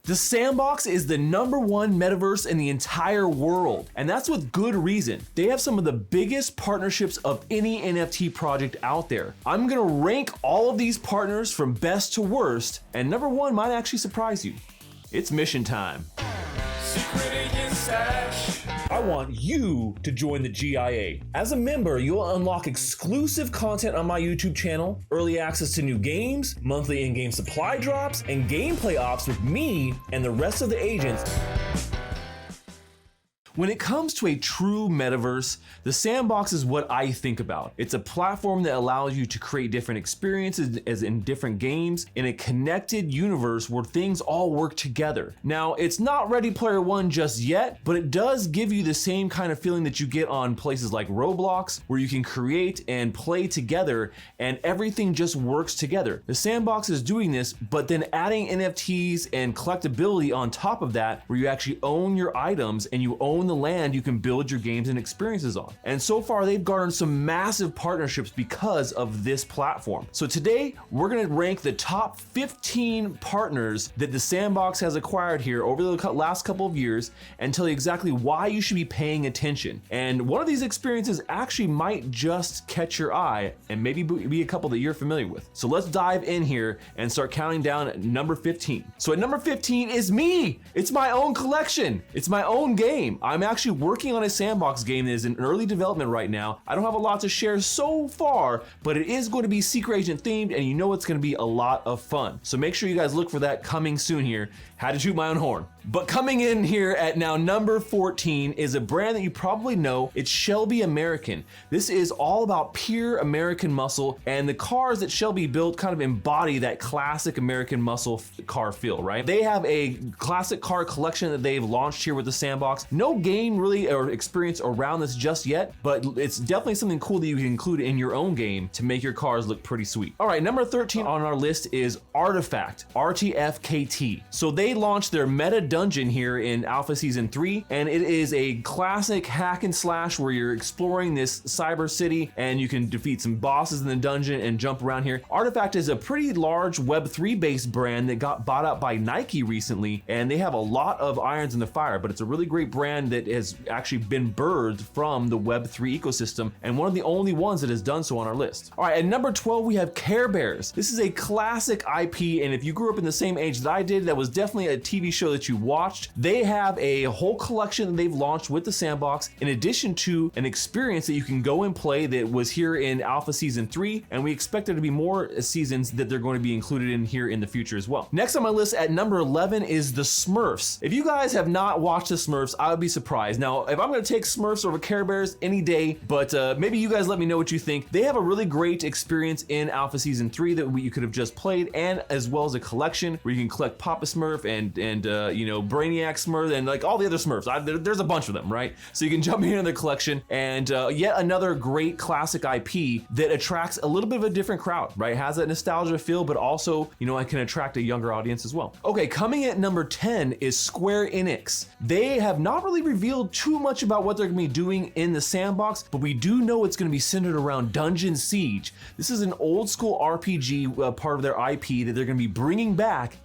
The Sandbox is the #1 metaverse in the entire world, and that's with good reason. They have some of the biggest partnerships of any NFT project out there. I'm gonna rank all of these partners from best to worst, and #1 might actually surprise you. It's mission time. Secret agent stash. I want you to join the GIA. As a member, you'll unlock exclusive content on my YouTube channel, early access to new games, monthly in-game supply drops, and gameplay ops with me and the rest of the agents. When it comes to a true metaverse, the Sandbox is what I think about. It's a platform that allows you to create different experiences as in different games in a connected universe where things all work together. Now, it's not Ready Player One just yet, but it does give you the same kind of feeling that you get on places like Roblox, where you can create and play together and everything just works together. The Sandbox is doing this, but then adding NFTs and collectability on top of that, where you actually own your items and you own the land you can build your games and experiences on. And so far, they've garnered some massive partnerships because of this platform. So today, we're gonna rank the top 15 partners that the Sandbox has acquired here over the last couple of years and tell you exactly why you should be paying attention. And one of these experiences actually might just catch your eye and maybe be a couple that you're familiar with. So let's dive in here and start counting down at number 15. So at number 15 is me. It's my own collection. It's my own game. I'm actually working on a Sandbox game that is in early development right now. I don't have a lot to share so far, but it is going to be secret agent themed, and you know it's going to be a lot of fun. So make sure you guys look for that coming soon here. Had to toot my own horn. But coming in here at now number 14 is a brand that you probably know. It's Shelby American. This is all about pure American muscle, and the cars that Shelby built kind of embody that classic American muscle car feel, right? They have a classic car collection that they've launched here with the Sandbox. No game really or experience around this just yet, but it's definitely something cool that you can include in your own game to make your cars look pretty sweet. All right, number 13 on our list is Artifact, RTFKT. So they launched their meta dungeon here in Alpha Season 3, and it is a classic hack and slash where you're exploring this cyber city and you can defeat some bosses in the dungeon and jump around here. Artifact is a pretty large Web3 based brand that got bought out by Nike recently, and they have a lot of irons in the fire, but it's a really great brand that has actually been birthed from the Web3 ecosystem, and one of the only ones that has done so on our list. All right, at number 12, we have Care Bears. This is a classic IP, and if you grew up in the same age that I did, that was definitely a TV show that you watched. They have a whole collection that they've launched with the Sandbox, in addition to an experience that you can go and play that was here in Alpha Season 3, and we expect there to be more seasons that they're going to be included in here in the future as well. Next on my list at number 11 is the Smurfs. If you guys have not watched the Smurfs, I would be surprised. Now, if I'm gonna take Smurfs over Care Bears any day, but maybe you guys let me know what you think. They have a really great experience in Alpha Season 3 that you could have just played, and as well as a collection where you can collect Papa Smurf and you know, Brainiac Smurf and like all the other Smurfs. There's a bunch of them, right? So you can jump in the collection, and yet another great classic IP that attracts a little bit of a different crowd, right? Has that nostalgia feel, but also, you know, it can attract a younger audience as well. Okay, coming at number 10 is Square Enix. They have not really revealed too much about what they're gonna be doing in the Sandbox, but we do know it's gonna be centered around Dungeon Siege. This is an old school RPG part of their IP that they're gonna be bringing back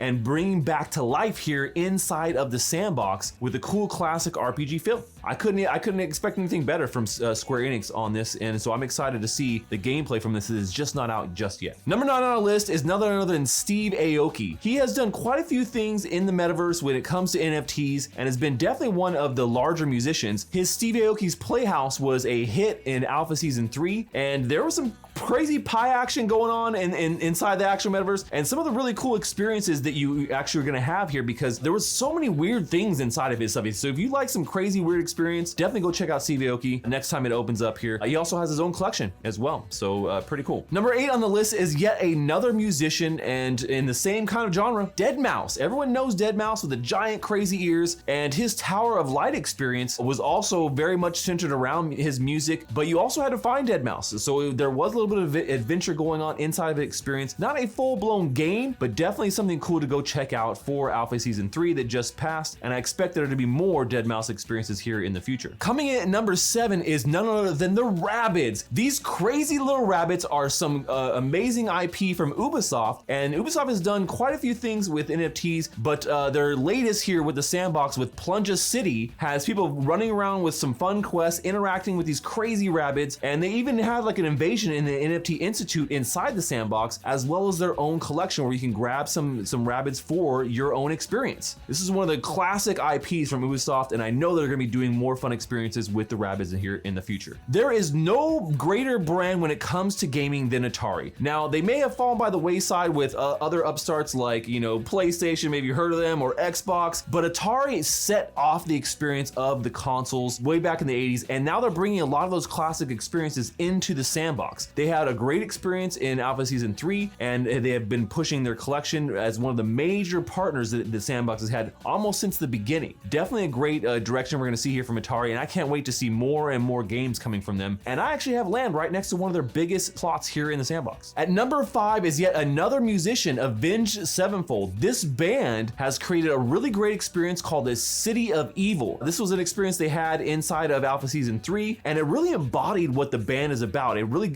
to life here inside of the Sandbox with a cool classic RPG feel. I couldn't expect anything better from Square Enix on this, and so I'm excited to see the gameplay from this. It is just not out just yet. Number 9 on our list is none other than Steve Aoki. He has done quite a few things in the metaverse when it comes to NFTs, and has been definitely one of the larger musicians. His Steve Aoki's Playhouse was a hit in Alpha Season 3, and there was some crazy pie action going on inside the actual metaverse, and some of the really cool experiences that you actually are going to have here, because there was so many weird things inside of his stuff. So if you like some crazy weird experience, definitely go check out Steve Aoki next time it opens up here. He also has his own collection as well, so pretty cool. Number 8 on the list is yet another musician, and in the same kind of genre, Deadmau5. Everyone knows Deadmau5 with the giant crazy ears, and his Tower of Light experience was also very much centered around his music, but you also had to find Deadmau5, so there was a little bit bit of adventure going on inside of the experience. Not a full-blown game, but definitely something cool to go check out for Alpha Season 3 that just passed, and I expect there to be more Dead Mouse experiences here in the future. Coming in at number 7 is none other than the Rabbids. These crazy little rabbits are some amazing IP from Ubisoft, and Ubisoft has done quite a few things with NFTs, but their latest here with the Sandbox with Plunja City has people running around with some fun quests, interacting with these crazy rabbits, and they even have like an invasion in the NFT Institute inside the Sandbox, as well as their own collection where you can grab some rabbits for your own experience. This is one of the classic IPs from Ubisoft, and I know they're gonna be doing more fun experiences with the rabbits here in the future. There is no greater brand when it comes to gaming than Atari. Now, they may have fallen by the wayside with other upstarts like, PlayStation, maybe you heard of them, or Xbox, but Atari set off the experience of the consoles way back in the 80s, and now they're bringing a lot of those classic experiences into the Sandbox. They had a great experience in Alpha Season 3, and they have been pushing their collection as one of the major partners that the Sandbox has had almost since the beginning. Definitely a great direction we're gonna see here from Atari, and I can't wait to see more and more games coming from them. And I actually have land right next to one of their biggest plots here in the Sandbox. At number 5 is yet another musician, Avenged Sevenfold. This band has created a really great experience called the City of Evil. This was an experience they had inside of Alpha Season 3, and it really embodied what the band is about. It really,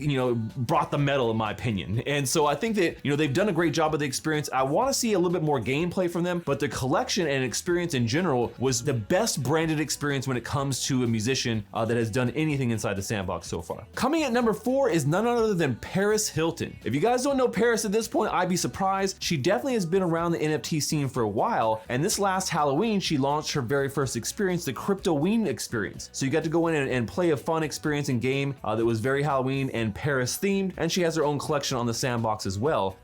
brought the metal in my opinion. And so I think that, they've done a great job of the experience. I want to see a little bit more gameplay from them, but the collection and experience in general was the best branded experience when it comes to a musician that has done anything inside the Sandbox so far. Coming at number 4 is none other than Paris Hilton. If you guys don't know Paris at this point, I'd be surprised. She definitely has been around the NFT scene for a while, and this last Halloween, she launched her very first experience, the Cryptoween experience. So you got to go in and play a fun experience in game that was very Halloween and Paris themed, and she has her own collection on the Sandbox as well.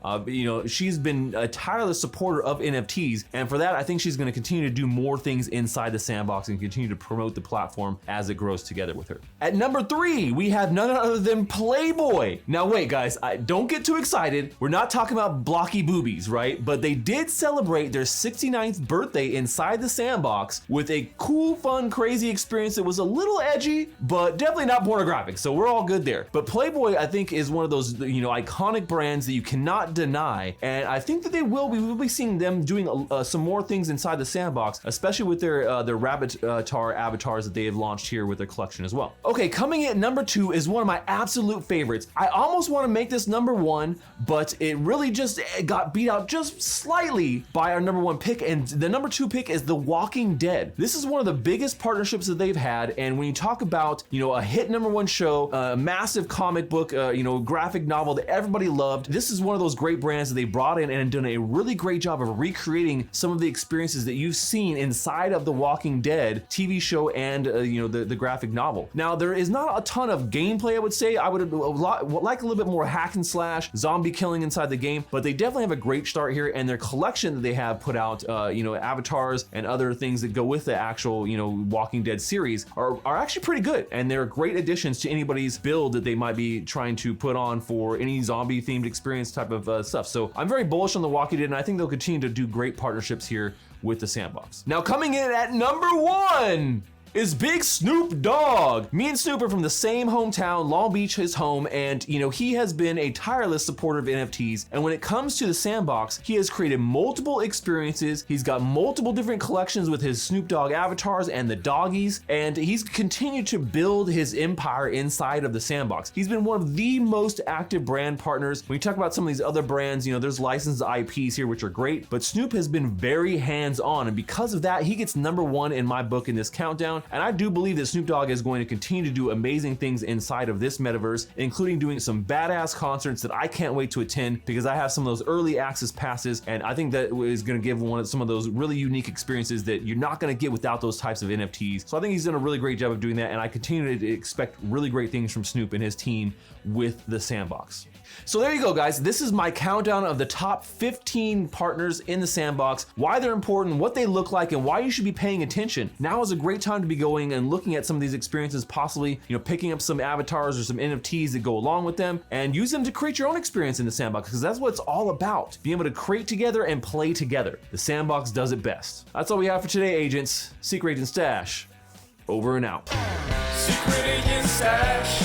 She's been a tireless supporter of NFTs, and for that, I think she's going to continue to do more things inside the Sandbox and continue to promote the platform as it grows together with her. At number 3, we have none other than Playboy. Now wait guys, don't get too excited. We're not talking about blocky boobies, right? But they did celebrate their 69th birthday inside the Sandbox with a cool, fun, crazy experience that was a little edgy, but definitely not pornographic, so we're all good there. But Playboy, I think, is one of those, iconic brands that you cannot deny, and I think that we will be seeing them doing some more things inside the Sandbox, especially with their Rabbitar avatars that they have launched here with their collection as well. Okay, coming in at number 2 is one of my absolute favorites. I almost want to make this number 1, but it really just got beat out just slightly by our number 1 pick, and the number 2 pick is The Walking Dead. This is one of the biggest partnerships that they've had, and when you talk about, a hit number 1 show, a massive comic book, graphic novel that everybody loved, this is one of those great brands that they brought in and done a really great job of recreating some of the experiences that you've seen inside of The Walking Dead TV show and the graphic novel. Now, there is not a ton of gameplay, I would say. I would like a little bit more hack and slash, zombie killing inside the game, but they definitely have a great start here, and their collection that they have put out, avatars and other things that go with the actual, Walking Dead series are actually pretty good, and they're great additions to anybody's build that they might be trying to put on for any zombie themed experience type of stuff. So I'm very bullish on The Walking Dead, and I think they'll continue to do great partnerships here with the Sandbox. Now, coming in at number 1 is Big Snoop Dogg. Me and Snoop are from the same hometown, Long Beach, his home, and he has been a tireless supporter of NFTs, and when it comes to the Sandbox, he has created multiple experiences. He's got multiple different collections with his Snoop Dogg avatars and the doggies, and he's continued to build his empire inside of the Sandbox. He's been one of the most active brand partners. When you talk about some of these other brands, there's licensed IPs here, which are great, but Snoop has been very hands-on, and because of that, he gets number 1 in my book in this countdown. And I do believe that Snoop Dogg is going to continue to do amazing things inside of this metaverse, including doing some badass concerts that I can't wait to attend, because I have some of those early access passes, and I think that is going to give some of those really unique experiences that you're not going to get without those types of NFTs. So I think he's done a really great job of doing that, and I continue to expect really great things from Snoop and his team with the Sandbox. So there you go, guys. This is my countdown of the top 15 partners in the Sandbox, why they're important, what they look like, and why you should be paying attention. Now is a great time to be going and looking at some of these experiences, possibly, picking up some avatars or some NFTs that go along with them and use them to create your own experience in the Sandbox, because that's what it's all about, being able to create together and play together. The Sandbox does it best. That's all we have for today, agents. Secret Agent Stash, over and out. Secret Agent Stash.